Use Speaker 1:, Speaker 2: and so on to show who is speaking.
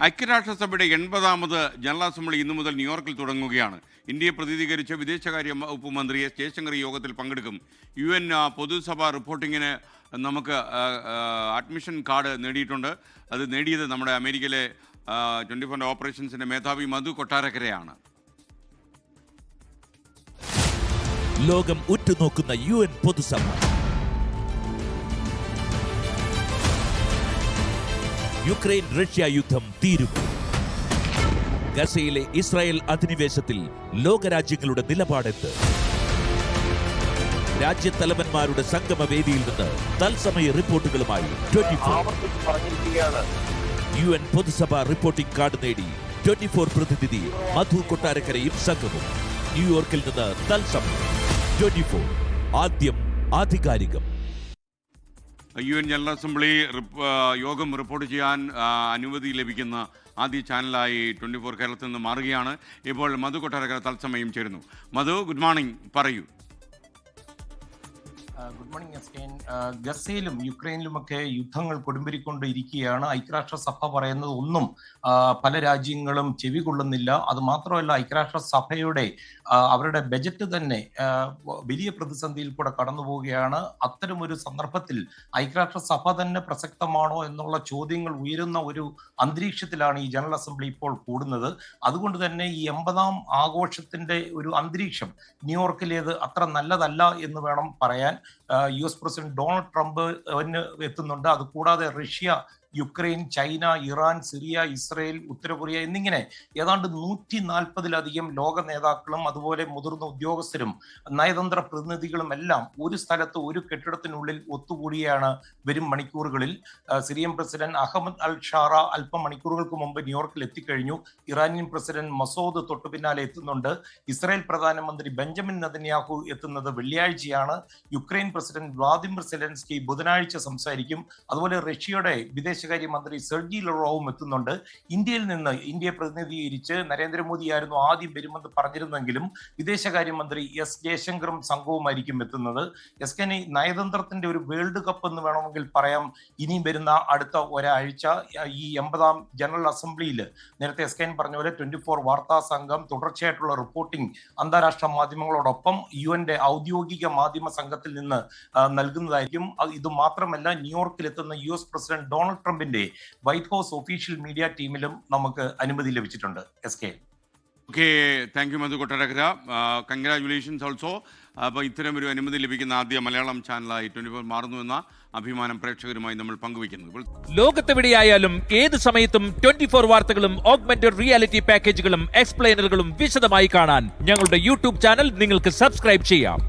Speaker 1: ഐക്യരാഷ്ട്രസഭയുടെ 80ാമത് general assembly ഇന്നു മുതൽ ന്യൂയോർക്കിൽ തുടങ്ങുകയാണ്. ഇന്ത്യയെ പ്രതിനിധീകരിച്ച് വിദേശകാര്യ വകുപ്പ് മന്ത്രി എസ് ജയശങ്കർ യോഗത്തിൽ പങ്കെടുക്കും. UN പൊതുസഭാ റിപ്പോർട്ടിങ്ങിന് നമുക്ക് അഡ്മിഷൻ കാർഡ് നേടിയിട്ടുണ്ട്. അത് നേടിയത് നമ്മുടെ അമേരിക്കയിലെ 24 ഓപ്പറേഷൻസിൻ്റെ മേധാവി മധു കൊട്ടാരക്കരയാണ്.
Speaker 2: ലോകം ഉറ്റുനോക്കുന്ന UN പൊതുസഭ. യുക്രൈൻ റഷ്യ യുദ്ധം തീരുമോ? ഗസയിലെ ഇസ്രായേൽ അധിനിവേശത്തിൽ ലോകരാജ്യങ്ങളുടെ നിലപാടെന്ത്? രാജ്യത്തലവന്മാരുടെ സംഗമവേദിയിൽ നിന്ന് തത്സമയ റിപ്പോർട്ടുകളുമായി 24 UN പൊതുസഭ റിപ്പോർട്ടിംഗ് കാർഡ് നേടി 24 പ്രതിനിധി മധു കൊട്ടാരക്കരയും സംഘവും ന്യൂയോർക്കിൽ നിന്ന് തത്സമയം. 24 ആദ്യം ആധികാരികം.
Speaker 1: UN ജനറൽ അസംബ്ലി യോഗം റിപ്പോർട്ട് ചെയ്യാൻ അനുമതി ലഭിക്കുന്ന ആദ്യ ചാനലായി 24 കേരളത്തിൽ നിന്ന് മാറുകയാണ്. ഇപ്പോൾ മധു കൊട്ടാരക്കര തത്സമയം ചേരുന്നു. മധു, ഗുഡ് മോർണിംഗ്, പറയൂ.
Speaker 3: ഗുഡ് മോർണിംഗ് എസ്കേൻ. ഗസയിലും യുക്രൈനിലുമൊക്കെ യുദ്ധങ്ങൾ കൊടുമ്പിരിക്കൊണ്ടിരിക്കുകയാണ്. ഐക്യരാഷ്ട്രസഭ പറയുന്നത് ഒന്നും പല രാജ്യങ്ങളും ചെവി കൊള്ളുന്നില്ല. അത് മാത്രമല്ല, ഐക്യരാഷ്ട്രസഭയുടെ അവരുടെ ബജറ്റ് തന്നെ വലിയ പ്രതിസന്ധിയിൽ കൂടെ കടന്നു പോവുകയാണ്. അത്തരമൊരു സന്ദർഭത്തിൽ ഐക്യരാഷ്ട്രസഭ തന്നെ പ്രസക്തമാണോ എന്നുള്ള ചോദ്യങ്ങൾ ഉയരുന്ന ഒരു അന്തരീക്ഷത്തിലാണ് ഈ ജനറൽ അസംബ്ലി ഇപ്പോൾ കൂടുന്നത്. അതുകൊണ്ട് തന്നെ ഈ 80ാം ആഘോഷത്തിന്റെ ഒരു അന്തരീക്ഷം ന്യൂയോർക്കിലേത് അത്ര നല്ലതല്ല എന്ന് വേണം പറയാൻ. US പ്രസിഡന്റ് ഡൊണാൾഡ് ട്രംപ് എത്തുന്നുണ്ട്. അതുകൂടാതെ Russia, Ukraine, China, Iran, Syria, Israel, ഉത്തര കൊറിയ എന്നിങ്ങനെ ഏതാണ്ട് 140-ലധികം ലോക നേതാക്കളും അതുപോലെ മുതിർന്ന ഉദ്യോഗസ്ഥരും നയതന്ത്ര പ്രതിനിധികളും എല്ലാം ഒരു സ്ഥലത്ത് ഒരു കെട്ടിടത്തിനുള്ളിൽ ഒത്തുകൂടിയാണ് വരും മണിക്കൂറുകളിൽ. സിറിയൻ പ്രസിഡന്റ് അഹമ്മദ് അൽ ഷാറ അല്പം മണിക്കൂറുകൾക്ക് മുമ്പ് ന്യൂയോർക്കിൽ എത്തിക്കഴിഞ്ഞു. ഇറാനിയൻ പ്രസിഡന്റ് മസൂദ് തൊട്ടു പിന്നാലെ എത്തുന്നുണ്ട്. ഇസ്രായേൽ പ്രധാനമന്ത്രി ബെഞ്ചമിൻ നെതന്യാഹു എത്തുന്നത് വെള്ളിയാഴ്ചയാണ്. യുക്രൈൻ പ്രസിഡന്റ് വ്ളാദിമിർ സെലൻസ്കി ബുധനാഴ്ച സംസാരിക്കും. അതുപോലെ റഷ്യയുടെ വിദേശകാര്യമന്ത്രി സെർജി ലവ്റോവും എത്തുന്നുണ്ട്. ഇന്ത്യയെ പ്രതിനിധീകരിച്ച് നരേന്ദ്രമോദിയായിരുന്നു ആദ്യം വരുമെന്ന് പറഞ്ഞിരുന്നെങ്കിലും വിദേശകാര്യമന്ത്രി എസ് ജയശങ്കറും സംഘവുമായിരിക്കും എത്തുന്നത്. എസ്കെനി നയതന്ത്രത്തിന്റെ ഒരു വേൾഡ് കപ്പ് എന്ന് വേണമെങ്കിൽ പറയാം ഇനി വരുന്ന അടുത്ത ഒരാഴ്ച. ഈ 80ാം ജനറൽ അസംബ്ലിയിൽ നേരത്തെ എസ്കെൻ പറഞ്ഞ പോലെ 24 വാർത്താ സംഘം തുടർച്ചയായിട്ടുള്ള റിപ്പോർട്ടിംഗ് അന്താരാഷ്ട്ര മാധ്യമങ്ങളോടൊപ്പം UN ഔദ്യോഗിക മാധ്യമ സംഘത്തിൽ നിന്ന് നൽകുന്നതായിരിക്കും. ഇത് മാത്രമല്ല, ന്യൂയോർക്കിൽ എത്തുന്ന US പ്രസിഡന്റ് ഡൊണാൾഡ് ട്രംപിന്റെ വൈറ്റ് ഹൗസ് ഒഫീഷ്യൽ മീഡിയ ടീമിലും നമുക്ക് അനുമതി ലഭിച്ചിട്ടുണ്ട്. SK.
Speaker 1: Okay, thank you Madhu Kottarakkara. Congratulations also. അപ്പോൾ ഇത്തരം ഒരു അനുമതി ലഭിക്കുന്ന ആദ്യ മലയാളം ചാനലായി 24 മാറുന്നു എന്ന അഭിമാനം പ്രേക്ഷകരുമായി നമ്മൾ പങ്കുവയ്ക്കുന്നു.
Speaker 2: ലോകത്തെവിടെയായാലും ഏത് സമയത്തും 24 വാർത്തകളും ഓഗ്മെന്റഡ് റിയാലിറ്റി പാക്കേജുകളും എക്സ്പ്ലെയിനറുകളും വിശദമായി കാണാൻ ഞങ്ങളുടെ YouTube ചാനൽ നിങ്ങൾക്ക് സബ്സ്ക്രൈബ് ചെയ്യാം.